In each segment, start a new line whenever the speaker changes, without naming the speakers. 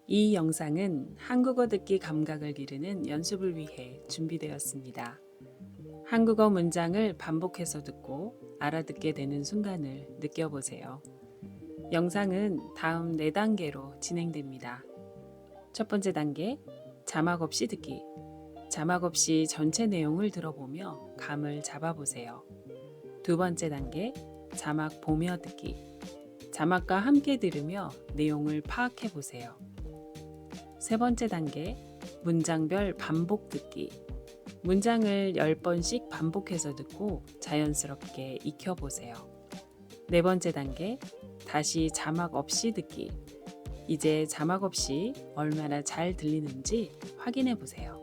이 영상은 한국어 듣기 감각을 기르는 연습을 위해 준비되었습니다. 한국어 문장을 반복해서 듣고 알아듣게 되는 순간을 느껴보세요. 영상은 다음 4단계로 진행됩니다. 첫 번째 단계, 자막 없이 듣기. 자막 없이 전체 내용을 들어보며 감을 잡아보세요. 두 번째 단계, 자막 보며 듣기. 자막과 함께 들으며 내용을 파악해 보세요. 세 번째 단계, 문장별 반복 듣기. 문장을 10번씩 반복해서 듣고 자연스럽게 익혀보세요. 네 번째 단계, 다시 자막 없이 듣기. 이제 자막 없이 얼마나 잘 들리는지 확인해 보세요.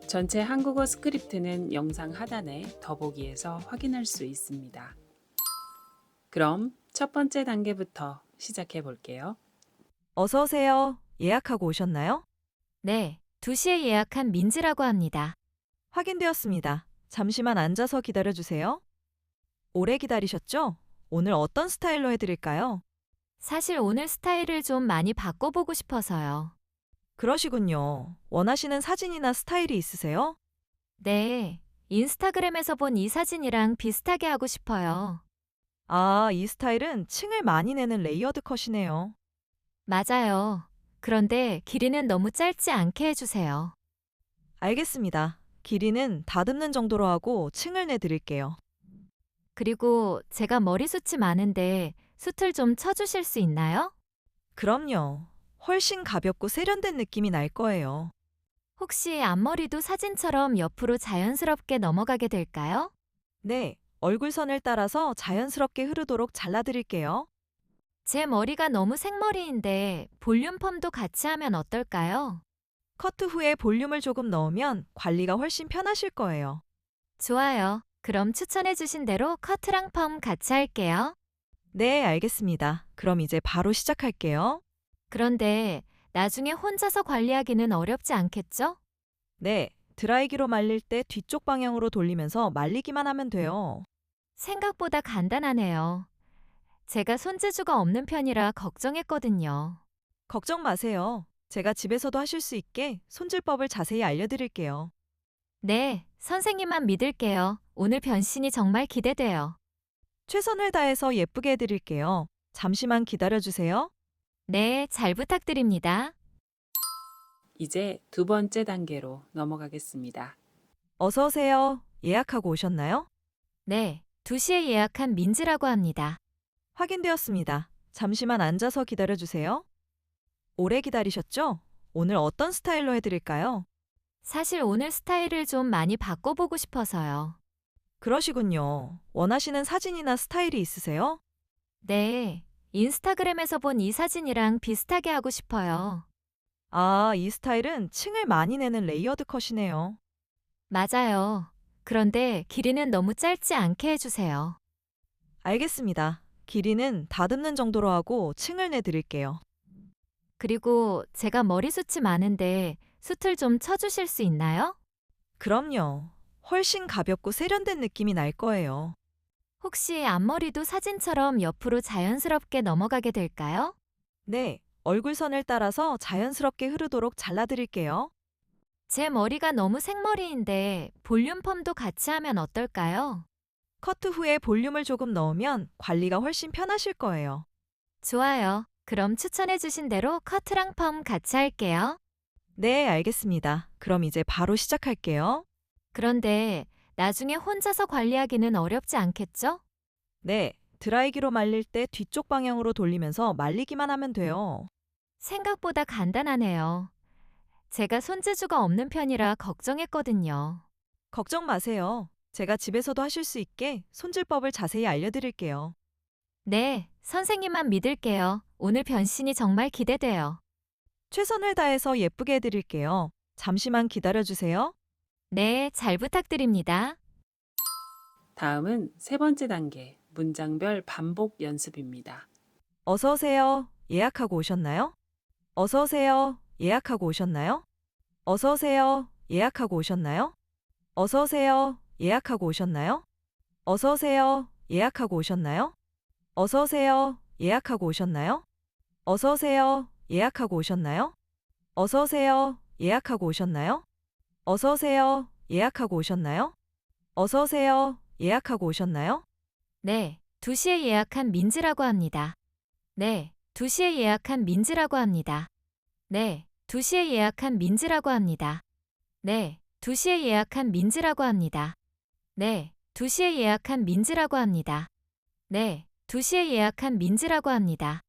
전체 한국어 스크립트는 영상 하단의 더보기에서 확인할 수 있습니다. 그럼 첫 번째 단계부터 시작해 볼게요.
어서 오세요. 예약하고 오셨나요?
네, 2시에 예약한 민지라고 합니다.
확인되었습니다. 잠시만 앉아서 기다려주세요. 오래 기다리셨죠? 오늘 어떤 스타일로 해드릴까요?
사실 오늘 스타일을 좀 많이 바꿔보고 싶어서요.
그러시군요. 원하시는 사진이나 스타일이 있으세요?
네, 인스타그램에서 본 이 사진이랑 비슷하게 하고 싶어요.
아, 이 스타일은 층을 많이 내는 레이어드 컷이네요.
맞아요. 그런데 길이는 너무 짧지 않게 해주세요.
알겠습니다. 길이는 다듬는 정도로 하고 층을 내드릴게요.
그리고 제가 머리숱이 많은데 숱을 좀 쳐주실 수 있나요?
그럼요. 훨씬 가볍고 세련된 느낌이 날 거예요.
혹시 앞머리도 사진처럼 옆으로 자연스럽게 넘어가게 될까요?
네, 얼굴선을 따라서 자연스럽게 흐르도록 잘라드릴게요.
제 머리가 너무 생머리인데 볼륨 펌도 같이 하면 어떨까요?
커트 후에 볼륨을 조금 넣으면 관리가 훨씬 편하실 거예요.
좋아요. 그럼 추천해주신 대로 커트랑 펌 같이 할게요.
네, 알겠습니다. 그럼 이제 바로 시작할게요.
그런데 나중에 혼자서 관리하기는 어렵지 않겠죠?
네, 드라이기로 말릴 때 뒤쪽 방향으로 돌리면서 말리기만 하면 돼요.
생각보다 간단하네요. 제가 손재주가 없는 편이라 걱정했거든요.
걱정 마세요. 제가 집에서도 하실 수 있게 손질법을 자세히 알려드릴게요.
네, 선생님만 믿을게요. 오늘 변신이 정말 기대돼요.
최선을 다해서 예쁘게 해드릴게요. 잠시만 기다려주세요.
네, 잘 부탁드립니다.
이제 두 번째 단계로 넘어가겠습니다.
어서 오세요. 예약하고 오셨나요?
네, 2시에 예약한 민지라고 합니다.
확인되었습니다. 잠시만 앉아서 기다려주세요. 오래 기다리셨죠? 오늘 어떤 스타일로 해드릴까요?
사실 오늘 스타일을 좀 많이 바꿔보고 싶어서요.
그러시군요. 원하시는 사진이나 스타일이 있으세요?
네, 인스타그램에서 본 이 사진이랑 비슷하게 하고 싶어요.
아, 이 스타일은 층을 많이 내는 레이어드 컷이네요.
맞아요. 그런데 길이는 너무 짧지 않게 해주세요.
알겠습니다. 길이는 다듬는 정도로 하고 층을 내드릴게요.
그리고 제가 머리숱이 많은데 숱을 좀 쳐주실 수 있나요?
그럼요. 훨씬 가볍고 세련된 느낌이 날 거예요.
혹시 앞머리도 사진처럼 옆으로 자연스럽게 넘어가게 될까요?
네, 얼굴선을 따라서 자연스럽게 흐르도록 잘라드릴게요.
제 머리가 너무 생머리인데 볼륨 펌도 같이 하면 어떨까요?
커트 후에 볼륨을 조금 넣으면 관리가 훨씬 편하실 거예요.
좋아요. 그럼 추천해주신 대로 커트랑 펌 같이 할게요.
네, 알겠습니다. 그럼 이제 바로 시작할게요.
그런데 나중에 혼자서 관리하기는 어렵지 않겠죠?
네, 드라이기로 말릴 때 뒤쪽 방향으로 돌리면서 말리기만 하면 돼요.
생각보다 간단하네요. 제가 손재주가 없는 편이라 걱정했거든요.
걱정 마세요. 제가 집에서도 하실 수 있게 손질법을 자세히 알려드릴게요.
네, 선생님만 믿을게요. 오늘 변신이 정말 기대돼요.
최선을 다해서 예쁘게 해드릴게요. 잠시만 기다려주세요.
네, 잘 부탁드립니다.
다음은 세 번째 단계, 문장별 반복 연습입니다.
어서 오세요. 예약하고 오셨나요? 어서 오세요. 예약하고 오셨나요? 어서 오세요. 예약하고 오셨나요? 어서 오세요. 예약하고 오셨나요? 어서 오세요. 예약하고 오셨나요? 어서 오세요. 예약하고 오셨나요? 어서 오세요. 예약하고 오셨나요? 어서 오세요. 예약하고 오셨나요? 어서 오세요. 예약하고 오셨나요? 어서 오세요. 예약하고 오셨나요?
네, 2시에 예약한 민지라고 합니다. 네, 2시에 예약한 민지라고 합니다. 네, 2시에 예약한 민지라고 합니다. 네, 2시에 예약한 민지라고 합니다. 네, 2시에 예약한 민지라고 합니다. 네, 2시에 예약한 민지라고 합니다.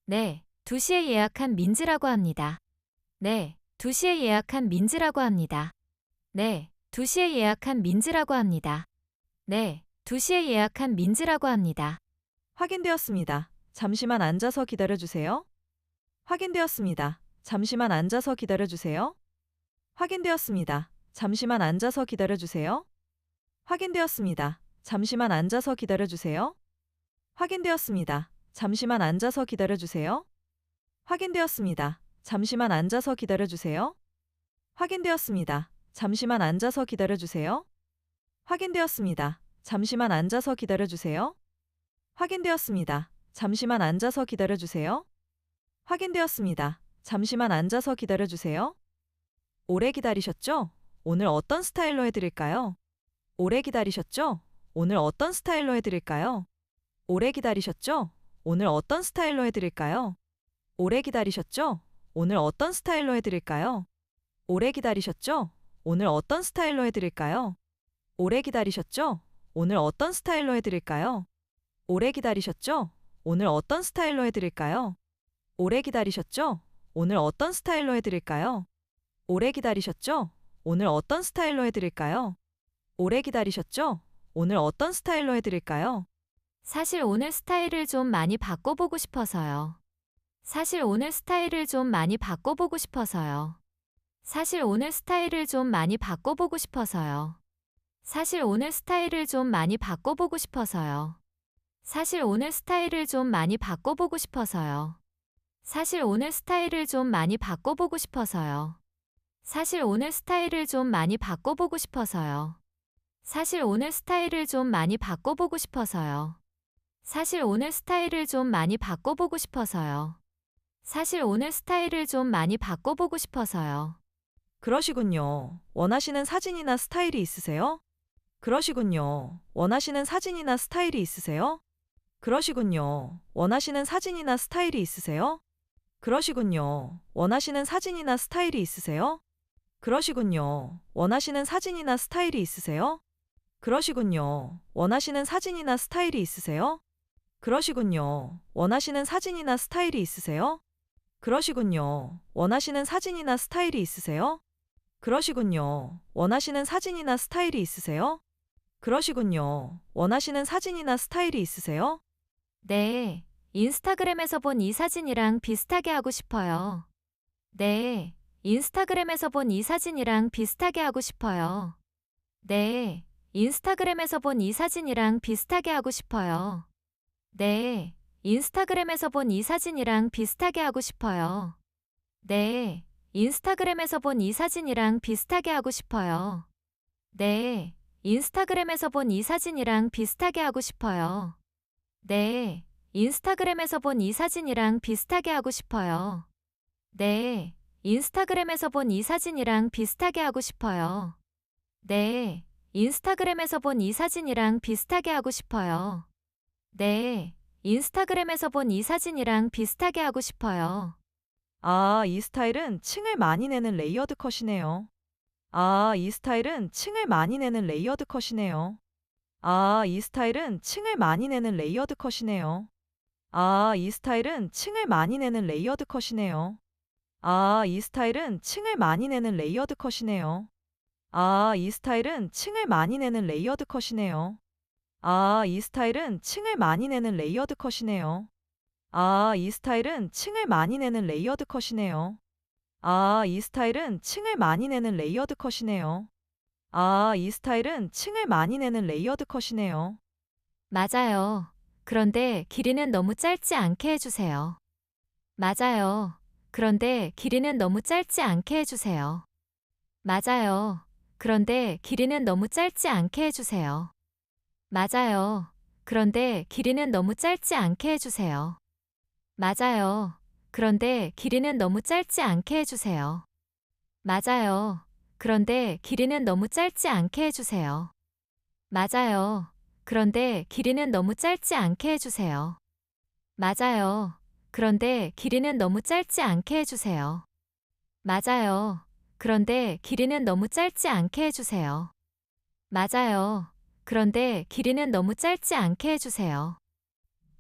네, 2시에 예약한 민지라고 합니다. 네, 2시에 예약한 민지라고 합니다. 네, 2시에 예약한 민지라고 합니다. 네, 2시에 예약한 민지라고 합니다.
확인되었습니다. 잠시만 앉아서 기다려주세요. 확인되었습니다. 잠시만 앉아서 기다려주세요. 확인되었습니다. 잠시만 앉아서 기다려주세요. 확인되었습니다. 잠시만 앉아서 기다려주세요. 확인되었습니다. 잠시만 앉아서 기다려주세요. 확인되었습니다. 잠시만 앉아서 기다려주세요. 확인되었습니다. 잠시만 앉아서 기다려주세요. 확인되었습니다. 잠시만 앉아서 기다려주세요. 확인되었습니다. 잠시만 앉아서 기다려주세요. 확인되었습니다. 잠시만 앉아서 기다려주세요. 오래 기다리셨죠? 오늘 어떤 스타일로 해드릴까요? 오래 기다리셨죠? 오늘 어떤 스타일로 해드릴까요? 오래 기다리셨죠? 오늘 어떤 스타일로 해드릴까요? 오래 기다리셨죠? 오늘 어떤 스타일로 해드릴까요? 오래 기다리셨죠? 오늘 어떤 스타일로 해드릴까요? 오래 기다리셨죠? 오늘 어떤 스타일로 해드릴까요? 오래 기다리셨죠? 오늘 어떤 스타일로 해드릴까요? 오래 기다리셨죠? 오늘 어떤 스타일로 해드릴까요? 오래 기다리셨죠? 오늘 어떤 스타일로 해드릴까요? 오래 기다리셨죠? 오늘 어떤 스타일로 해드릴까요?
사실 오늘 스타일을 좀 많이 바꿔보고 싶어서요. 사실 오늘 스타일을 좀 많이 바꿔보고 싶어서요. 사실 오늘 스타일을 좀 많이 바꿔보고 싶어서요. 사실 오늘 스타일을 좀 많이 바꿔보고 싶어서요. 사실 오늘 스타일을 좀 많이 바꿔보고 싶어서요. 사실 오늘 스타일을 좀 많이 바꿔보고 싶어서요. 사실 오늘 스타일을 좀 많이 바꿔보고 싶어서요. 사실 오늘 스타일을 좀 많이 바꿔보고 싶어서요. 사실 오늘 스타일을 좀 많이 바꿔보고 싶어서요. 사실 오늘 스타일을 좀 많이 바꿔보고 싶어서요.
그러시군요. 원하시는 사진이나 스타일이 있으세요? 그러시군요. 원하시는 사진이나 스타일이 있으세요? 그러시군요. 원하시는 사진이나 스타일이 있으세요? 그러시군요. 원하시는 사진이나 스타일이 있으세요? 그러시군요. 원하시는 사진이나 스타일이 있으세요? 그러시군요. 원하시는 사진이나 스타일이 있으세요? 그러시군요. 원하시는 사진이나 스타일이 있으세요? 그러시군요. 원하시는 사진이나 스타일이 있으세요? 그러시군요. 원하시는 사진이나 스타일이 있으세요? 그러시군요. 원하시는 사진이나 스타일이 있으세요?
네, 인스타그램에서 본 이 사진이랑 비슷하게 하고 싶어요. 네, 인스타그램에서 본 이 사진이랑 비슷하게 하고 싶어요. 네, 인스타그램에서 본 이 사진이랑 비슷하게 하고 싶어요. 네, 인스타그램에서 본 이 사진이랑 비슷하게 하고 싶어요. 네, 인스타그램에서 본 이 사진이랑 비슷하게 하고 싶어요. 네, 인스타그램에서 본 이 사진이랑 비슷하게 하고 싶어요. 네, 인스타그램에서 본 이 사진이랑 비슷하게 하고 싶어요. 네, 인스타그램에서 본 이 사진이랑 비슷하게 하고 싶어요. 네, 인스타그램에서 본 이 사진이랑 비슷하게 하고 싶어요. 네, 인스타그램에서 본 이 사진이랑 비슷하게 하고 싶어요.
아, 이 스타일은 층을 많이 내는 레이어드 컷이네요. 아, 이 스타일은 층을 많이 내는 레이어드 컷이네요. 아, 이 스타일은 층을 많이 내는 레이어드 컷이네요. 아, 이 스타일은 층을 많이 내는 레이어드 컷이네요. 아, 이 스타일은 층을 많이 내는 레이어드 컷이네요. 아, 이 스타일은 층을 많이 내는 레이어드 컷이네요. 아, 이 스타일은 층을 많이 내는 레이어드 컷이네요. 아, 이 스타일은 층을 많이 내는 레이어드 컷이네요. 아, 이 스타일은 층을 많이 내는 레이어드 컷이네요. 아, 이 스타일은 층을 많이 내는 레이어드 컷이네요.
맞아요. 그런데 길이는 너무 짧지 않게 해주세요. 맞아요. 그런데 길이는 너무 짧지 않게 해주세요. 맞아요. 그런데 길이는 너무 짧지 않게 해주세요. 맞아요. 그런데 길이는 너무 짧지 않게 해주세요. 맞아요. 그런데 길이는 너무 짧지 않게 해주세요. 맞아요. 그런데 길이는 너무 짧지 않게 해주세요. 맞아요. 그런데 길이는 너무 짧지 않게 해주세요. 맞아요. 그런데 길이는 너무 짧지 않게 해주세요. 맞아요. 그런데 길이는 너무 짧지 않게 해주세요. 맞아요. 그런데 길이는 너무 짧지 않게 해주세요.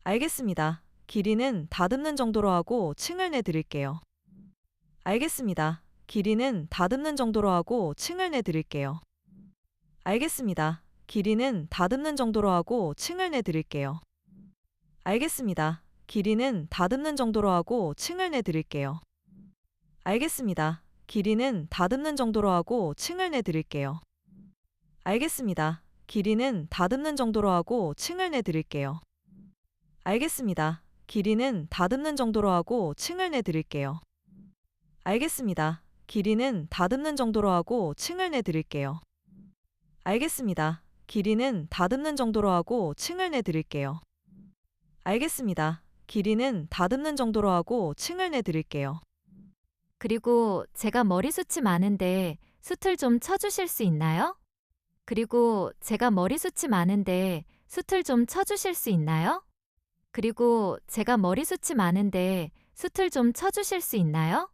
알겠습니다. 길이는 다듬는 정도로 하고 층을 내드릴게요. 알겠습니다. 길이는 다듬는 정도로 하고 층을 내드릴게요. 알겠습니다. 길이는 다듬는 정도로 하고 층을 내드릴게요. 알겠습니다. 길이는 다듬는 정도로 하고 층을 내드릴게요. 알겠습니다. 길이는 다듬는 정도로 하고 층을 내드릴게요. 알겠습니다. 길이는 다듬는 정도로 하고 층을 내드릴게요. 알겠습니다. 길이는 다듬는 정도로 하고 층을 내드릴게요. 알겠습니다. 길이는 다듬는 정도로 하고 층을 내드릴게요. 알겠습니다. 길이는 다듬는 정도로 하고 층을 내드릴게요. 알겠습니다. 길이는 다듬는 정도로 하고 층을 내드릴게요.
그리고 제가 머리숱이 많은데 숱을 좀 쳐주실 수 있나요? 그리고 제가 머리숱이 많은데 숱을 좀 쳐주실 수 있나요? 그리고 제가 머리숱이 많은데 숱을 좀 쳐주실 수 있나요?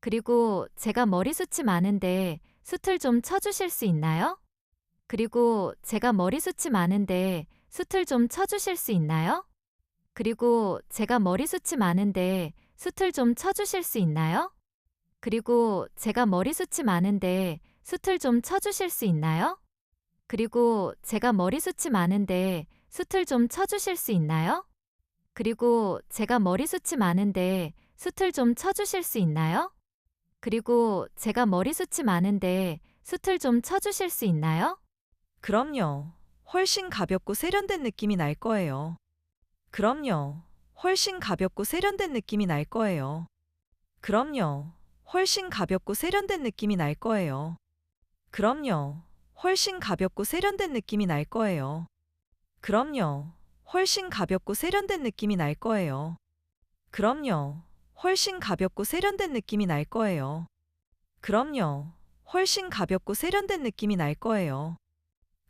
그리고 제가 머리숱이 많은데 숱을 좀 쳐주실 수 있나요? 그리고 제가 머리숱이 많은데 숱을 좀 쳐주실 수 있나요? 그리고 제가 머리숱이 많은데 숱을 좀 쳐주실 수 있나요? 그리고 제가 머리숱이 많은데 숱을 좀 쳐주실 수 있나요? 그리고 제가 머리숱이 많은데 숱을 좀 쳐주실 수 있나요? 그리고 제가 머리숱이 많은데 숱을 좀 쳐주실 수 있나요? 그리고 제가 머리숱이 많은데 숱을 좀 쳐주실 수 있나요?
그럼요. 훨씬 가볍고 세련된 느낌이 날 거예요. 그럼요. 훨씬 가볍고 세련된 느낌이 날 거예요. 그럼요. 훨씬 가볍고 세련된 느낌이 날 거예요. 그럼요. 훨씬 가볍고 세련된 느낌이 날 거예요. 그럼요. 훨씬 가볍고 세련된 느낌이 날 거예요. 그럼요. 훨씬 가볍고 세련된 느낌이 날 거예요. 그럼요. 훨씬 가볍고 세련된 느낌이 날 거예요.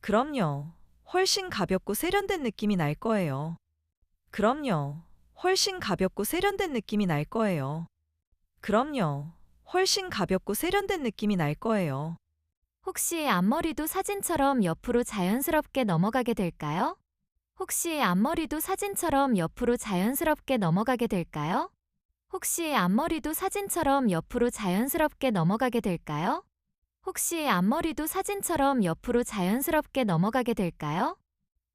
그럼요. 훨씬 가볍고 세련된 느낌이 날 거예요. 그럼요. 훨씬 가볍고 세련된 느낌이 날 거예요. 그럼요. 훨씬 가볍고 세련된 느낌이 날 거예요.
혹시 앞머리도 사진처럼 옆으로 자연스럽게 넘어가게 될까요? 혹시 앞머리도 사진처럼 옆으로 자연스럽게 넘어가게 될까요? 혹시 앞머리도 사진처럼 옆으로 자연스럽게 넘어가게 될까요? 혹시 앞머리도 사진처럼 옆으로 자연스럽게 넘어가게 될까요?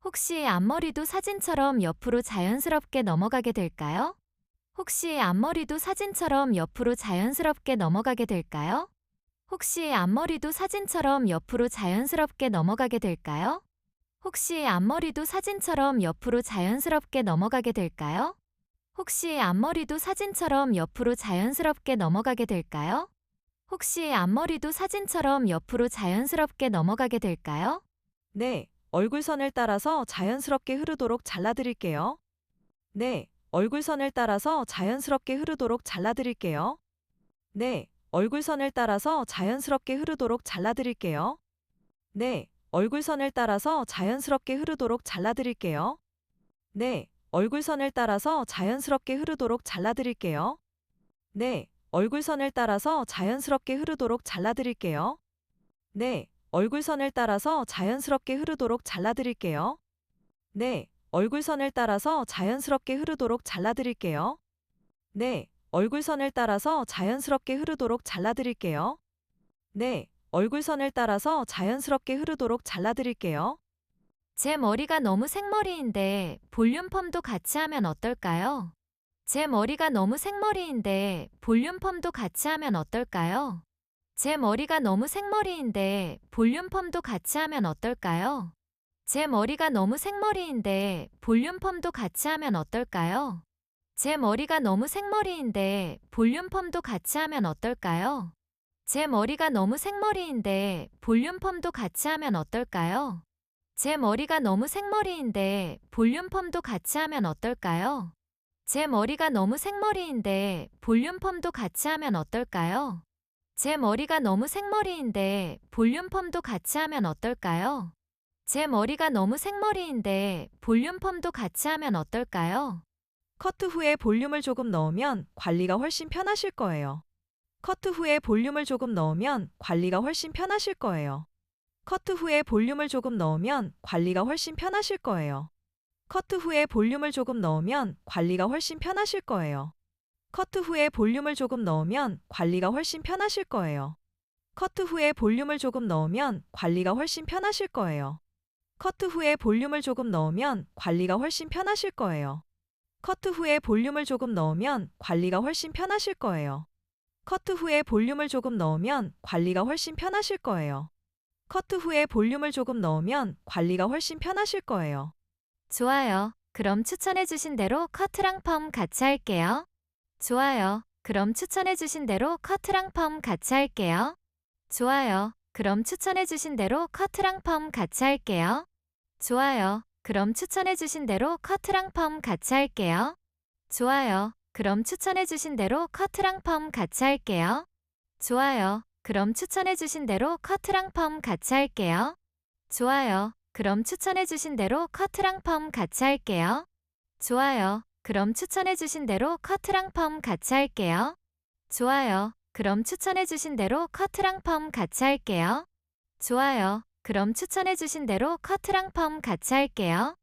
혹시 앞머리도 사진처럼 옆으로 자연스럽게 넘어가게 될까요? 혹시 앞머리도 사진처럼 옆으로 자연스럽게 넘어가게 될까요? 혹시 앞머리도 사진처럼 옆으로 자연스럽게 넘어가게 될까요? 혹시 앞머리도 사진처럼 옆으로 자연스럽게 넘어가게 될까요? 혹시 앞머리도 사진처럼 옆으로 자연스럽게 넘어가게 될까요? 혹시 앞머리도 사진처럼 옆으로 자연스럽게 넘어가게 될까요?
네, 얼굴선을 따라서 자연스럽게 흐르도록 잘라드릴게요. 네, 얼굴선을 따라서 자연스럽게 흐르도록 잘라드릴게요. 네, 얼굴선을 따라서 자연스럽게 흐르도록 잘라드릴게요. 네, 얼굴선을 따라서 자연스럽게 흐르도록 잘라드릴게요. 네, 얼굴선을 따라서 자연스럽게 흐르도록 잘라드릴게요. 네, 얼굴선을 따라서 자연스럽게 흐르도록 잘라드릴게요. 네, 얼굴선을 따라서 자연스럽게 흐르도록 잘라드릴게요. 네, 얼굴선을 따라서 자연스럽게 흐르도록 잘라드릴게요. 네, 얼굴선을 따라서 자연스럽게 흐르도록 잘라드릴게요. 네, 얼굴선을 따라서 자연스럽게 흐르도록 잘라드릴게요.
제 머리가 너무 생머리인데 볼륨 펌도 같이 하면 어떨까요? 제 머리가 너무 생머리인데 볼륨 펌도 같이 하면 어떨까요? 제 머리가 너무 생머리인데 볼륨 펌도 같이 하면 어떨까요? 제 머리가 너무 생머리인데 볼륨 펌도 같이 하면 어떨까요? 제 머리가 너무 생머리인데 볼륨 펌도 같이 하면 어떨까요? 제 머리가 너무 생머리인데 볼륨 펌도 같이 하면 어떨까요? 제 머리가 너무 생머리인데 볼륨 펌도 같이 하면 어떨까요? 제 머리가 너무 생머리인데 볼륨 펌도 같이 하면 어떨까요? 제 머리가 너무 생머리인데 볼륨 펌도 같이 하면 어떨까요? 제 머리가 너무 생머리인데 볼륨 펌도 같이 하면 어떨까요?
커트 후에 볼륨을 조금 넣으면 관리가 훨씬 편하실 거예요. 커트 후에 볼륨을 조금 넣으면 관리가 훨씬 편하실 거예요. 커트 후에 볼륨을 조금 넣으면 관리가 훨씬 편하실 거예요. 커트 후에 볼륨을 조금 넣으면 관리가 훨씬 편하실 거예요. 커트 후에 볼륨을 조금 넣으면 관리가 훨씬 편하실 거예요. 커트 후에 볼륨을 조금 넣으면 관리가 훨씬 편하실 거예요. 커트 후에 볼륨을 조금 넣으면 관리가 훨씬 편하실 거예요. 커트 후에 볼륨을 조금 넣으면 관리가 훨씬 편하실 거예요. 커트 후에 볼륨을 조금 넣으면 관리가 훨씬 편하실 거예요. 커트 후에 볼륨을 조금 넣으면 관리가 훨씬 편하실 거예요.
좋아요. 그럼 추천해주신 대로 커트랑 펌 같이 할게요. 좋아요. 그럼 추천해주신 대로 커트랑 펌 같이 할게요. 좋아요. 그럼 추천해주신 대로 커트랑 펌 같이 할게요. 좋아요. 그럼 추천해주신 대로 커트랑 펌 같이 할게요. 좋아요. 그럼 추천해주신 대로 커트랑 펌 같이 할게요. 좋아요. 그럼 추천해주신 대로 커트랑 펌 같이 할게요. 좋아요. 그럼 추천해주신 대로 커트랑 펌 같이 할게요. 좋아요. 그럼 추천해주신 대로 커트랑 펌 같이 할게요. 좋아요. 그럼 추천해주신 대로 커트랑 펌 같이 할게요. 좋아요. 그럼 추천해주신 대로 커트랑 펌 같이 할게요.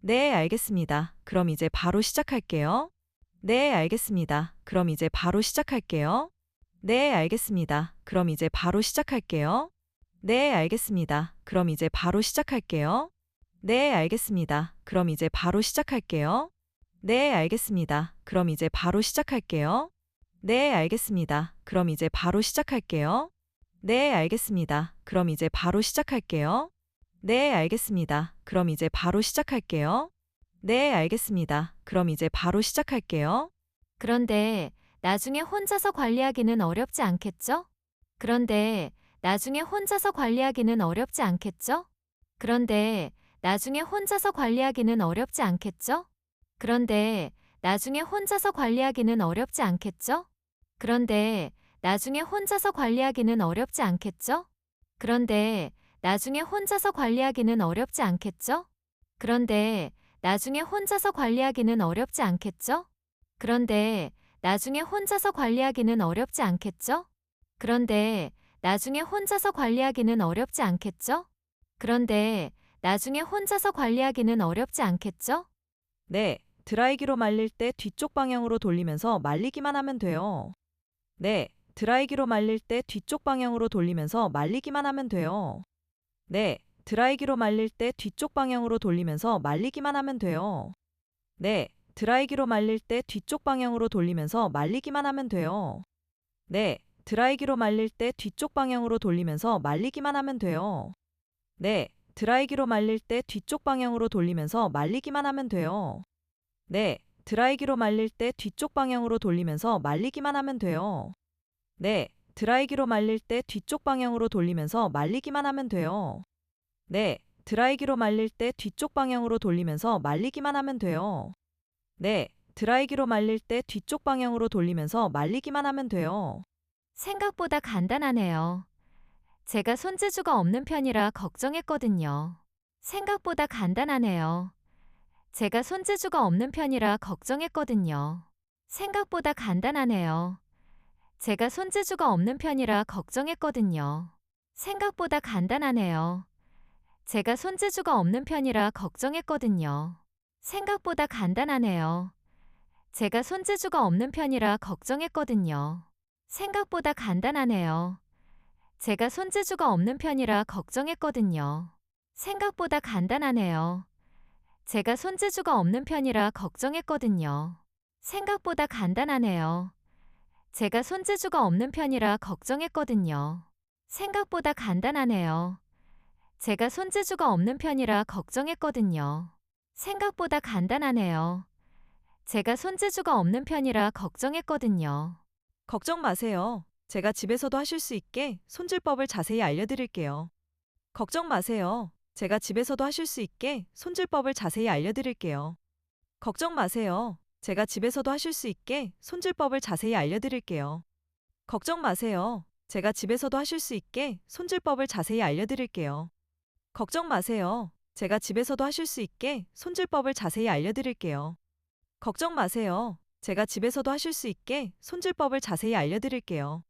네, 알겠습니다. 그럼 이제 바로 시작할게요. 네, 알겠습니다. 그럼 이제 바로 시작할게요. 네, 알겠습니다. 그럼 이제 바로 시작할게요. 네, 알겠습니다. 그럼 이제 바로 시작할게요. 네, 알겠습니다. 그럼 이제 바로 시작할게요. 네, 알겠습니다. 그럼 이제 바로 시작할게요. 네, 알겠습니다. 그럼 이제 바로 시작할게요. 네, 알겠습니다. 그럼 이제 바로 시작할게요. 네, 알겠습니다. 그럼 이제 바로 시작할게요. 네, 알겠습니다. 그럼 이제 바로 시작할게요.
그런데 나중에 혼자서 관리하기는 어렵지 않겠죠? 그런데 나중에 혼자서 관리하기는 어렵지 않겠죠? 그런데 나중에 혼자서 관리하기는 어렵지 않겠죠? 그런데 나중에 혼자서 관리하기는 어렵지 않겠죠? 그런데 나중에 혼자서 관리하기는 어렵지 않겠죠? 그런데 나중에 혼자서 관리하기는 어렵지 않겠죠? 그런데 나중에 혼자서 관리하기는 어렵지 않겠죠? 그런데 나중에 혼자서 관리하기는 어렵지 않겠죠? 그런데 나중에 혼자서 관리하기는 어렵지 않겠죠? 그런데 나중에 혼자서 관리하기는 어렵지 않겠죠?
네, 드라이기로 말릴 때 뒤쪽 방향으로 돌리면서 말리기만 하면 돼요. 네, 드라이기로 말릴 때 뒤쪽 방향으로 돌리면서 말리기만 하면 돼요. 네, 드라이기로 말릴 때 뒤쪽 방향으로 돌리면서 말리기만 하면 돼요. 네, 드라이기로 말릴 때 뒤쪽 방향으로 돌리면서 말리기만 하면 돼요. 네, 드라이기로 말릴 때 뒤쪽 방향으로 돌리면서 말리기만 하면 돼요. 네, 드라이기로 말릴 때 뒤쪽 방향으로 돌리면서 말리기만 하면 돼요. 네, 드라이기로 말릴 때 뒤쪽 방향으로 돌리면서 말리기만 하면 돼요. 네, 드라이기로 말릴 때 뒤쪽 방향으로 돌리면서 말리기만 하면 돼요. 네, 드라이기로 말릴 때 뒤쪽 방향으로 돌리면서 말리기만 하면 돼요. 네, 드라이기로 말릴 때 뒤쪽 방향으로 돌리면서 말리기만 하면 돼요.
생각보다 간단하네요. 제가 손재주가 없는 편이라 걱정했거든요. 생각보다 간단하네요. 제가 손재주가 없는 편이라 걱정했거든요. 생각보다 간단하네요. 제가 손재주가 없는 편이라 걱정했거든요. 생각보다 간단하네요. 제가 손재주가 없는 편이라 걱정했거든요. 생각보다 간단하네요. 제가 손재주가 없는 편이라 걱정했거든요. 생각보다 간단하네요. 제가 손재주가 없는 편이라 걱정했거든요. 생각보다 간단하네요. 제가 손재주가 없는 편이라 걱정했거든요. 생각보다 간단하네요. 제가 손재주가 없는 편이라 걱정했거든요. 생각보다 간단하네요. 제가 손재주가 없는 편이라 걱정했거든요. 생각보다 간단하네요. 제가 손재주가 없는 편이라 걱정했거든요.
걱정 마세요. 제가 집에서도 하실 수 있게 손질법을 자세히 알려드릴게요. 걱정 마세요. 제가 집에서도 하실 수 있게 손질법을 자세히 알려드릴게요. 걱정 마세요. 제가 집에서도 하실 수 있게 손질법을 자세히 알려드릴게요. 걱정 마세요. 제가 집에서도 하실 수 있게 손질법을 자세히 알려드릴게요. 걱정 마세요. 제가 집에서도 하실 수 있게 손질법을 자세히 알려드릴게요. 걱정 마세요. 제가 집에서도 하실 수 있게 손질법을 자세히 알려드릴게요.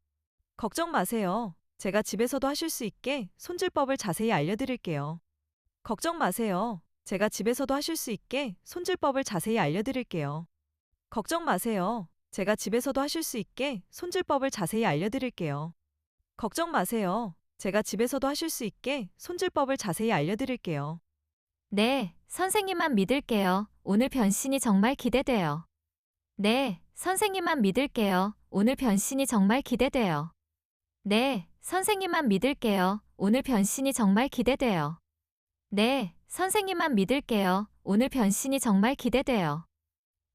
걱정 마세요. 제가 집에서도 하실 수 있게 손질법을 자세히 알려드릴게요. 걱정 마세요. 제가 집에서도 하실 수 있게 손질법을 자세히 알려드릴게요. 걱정 마세요. 제가 집에서도 하실 수 있게 손질법을 자세히 알려드릴게요. 걱정 마세요. 제가 집에서도 하실 수 있게 손질법을 자세히 알려드릴게요.
네, 선생님만 믿을게요. 오늘 변신이 정말 기대돼요. 네, 선생님만 믿을게요. 오늘 변신이 정말 기대돼요. 네, 선생님만 믿을게요. 오늘 변신이 정말 기대돼요. 네, 선생님만 믿을게요. 오늘 변신이 정말 기대돼요.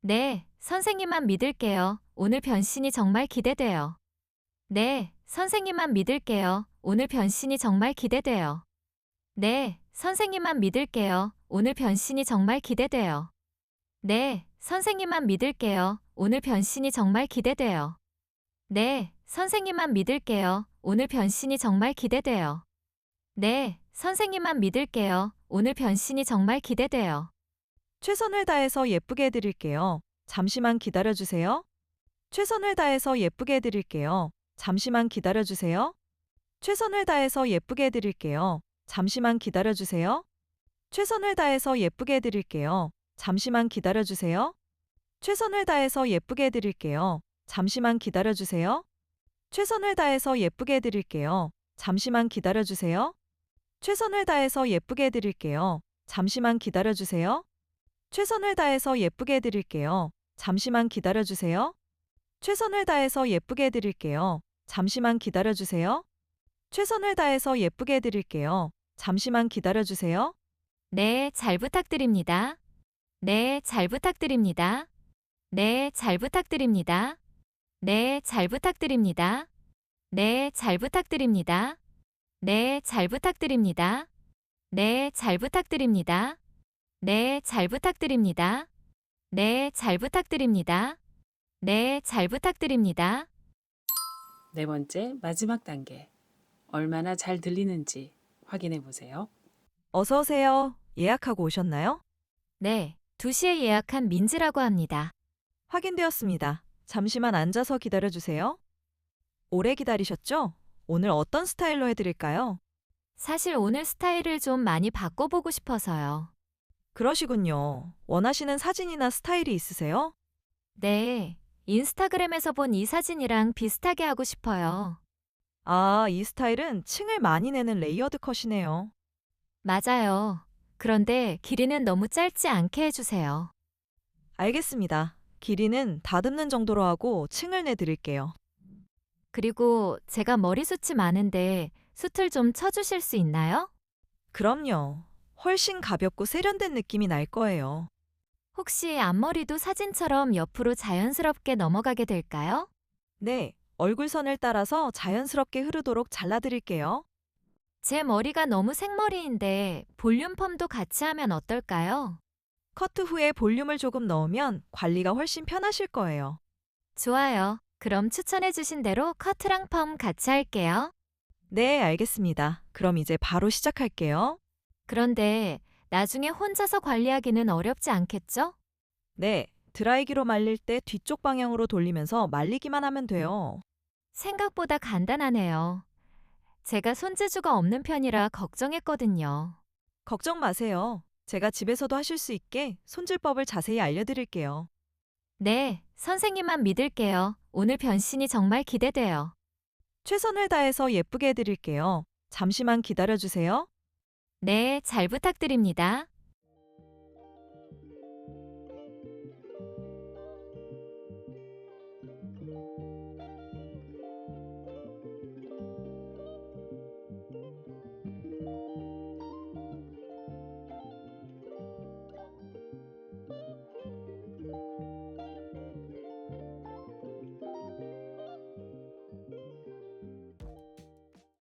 네, 선생님만 믿을게요. 오늘 변신이 정말 기대돼요. 네, 선생님만 믿을게요. 오늘 변신이 정말 기대돼요. 네, 선생님만 믿을게요. 오늘 변신이 정말 기대돼요. 네, 선생님만 믿을게요. 오늘 변신이 정말 기대돼요. 네, 선생님만 믿을게요. 오늘 변신이 정말 기대돼요. 네, 선생님만 믿을게요. 오늘 변신이 정말 기대돼요.
최선을 다해서 예쁘게 해드릴게요. 잠시만 기다려주세요. 최선을 다해서 예쁘게 해드릴게요. 잠시만 기다려주세요. 최선을 다해서 예쁘게 해드릴게요. 잠시만 기다려주세요. 최선을 다해서 예쁘게 해드릴게요. 잠시만 기다려주세요. 최선을 다해서 예쁘게 해드릴게요. 잠시만 기다려주세요. 최선을 다해서 예쁘게 해드릴게요. 잠시만 기다려주세요. 최선을 다해서 예쁘게 해드릴게요. 잠시만 기다려주세요. 최선을 다해서 예쁘게 해드릴게요. 잠시만 기다려주세요. 최선을 다해서 예쁘게 해드릴게요. 잠시만 기다려주세요. 최선을 다해서 예쁘게 해드릴게요. 잠시만 기다려주세요.
네, 잘 부탁드립니다. 네, 잘 부탁드립니다. 네, 잘 부탁드립니다. 네, 잘 부탁드립니다. 네, 잘 부탁드립니다. 네, 잘 부탁드립니다. 네, 잘 부탁드립니다. 네, 잘 부탁드립니다. 네, 잘 부탁드립니다. 네, 잘 부탁드립니다.
네 번째, 마지막 단계. 얼마나 잘 들리는지 확인해 보세요.
어서 오세요. 예약하고 오셨나요?
네, 2시에 예약한 민지라고 합니다.
확인되었습니다. 잠시만 앉아서 기다려주세요. 오래 기다리셨죠? 오늘 어떤 스타일로 해드릴까요?
사실 오늘 스타일을 좀 많이 바꿔보고 싶어서요.
그러시군요. 원하시는 사진이나 스타일이 있으세요?
네, 인스타그램에서 본 이 사진이랑 비슷하게 하고 싶어요.
아, 이 스타일은 층을 많이 내는 레이어드 컷이네요.
맞아요. 그런데 길이는 너무 짧지 않게 해주세요.
알겠습니다. 길이는 다듬는 정도로 하고 층을 내드릴게요.
그리고 제가 머리숱이 많은데 숱을 좀 쳐주실 수 있나요?
그럼요. 훨씬 가볍고 세련된 느낌이 날 거예요.
혹시 앞머리도 사진처럼 옆으로 자연스럽게 넘어가게 될까요?
네, 얼굴선을 따라서 자연스럽게 흐르도록 잘라드릴게요.
제 머리가 너무 생머리인데 볼륨 펌도 같이 하면 어떨까요?
커트 후에 볼륨을 조금 넣으면 관리가 훨씬 편하실 거예요.
좋아요. 그럼 추천해주신 대로 커트랑 펌 같이 할게요.
네, 알겠습니다. 그럼 이제 바로 시작할게요.
그런데 나중에 혼자서 관리하기는 어렵지 않겠죠?
네, 드라이기로 말릴 때 뒤쪽 방향으로 돌리면서 말리기만 하면 돼요.
생각보다 간단하네요. 제가 손재주가 없는 편이라 걱정했거든요.
걱정 마세요. 제가 집에서도 하실 수 있게 손질법을 자세히 알려드릴게요.
네, 선생님만 믿을게요. 오늘 변신이 정말 기대돼요.
최선을 다해서 예쁘게 해드릴게요. 잠시만 기다려주세요.
네, 잘 부탁드립니다.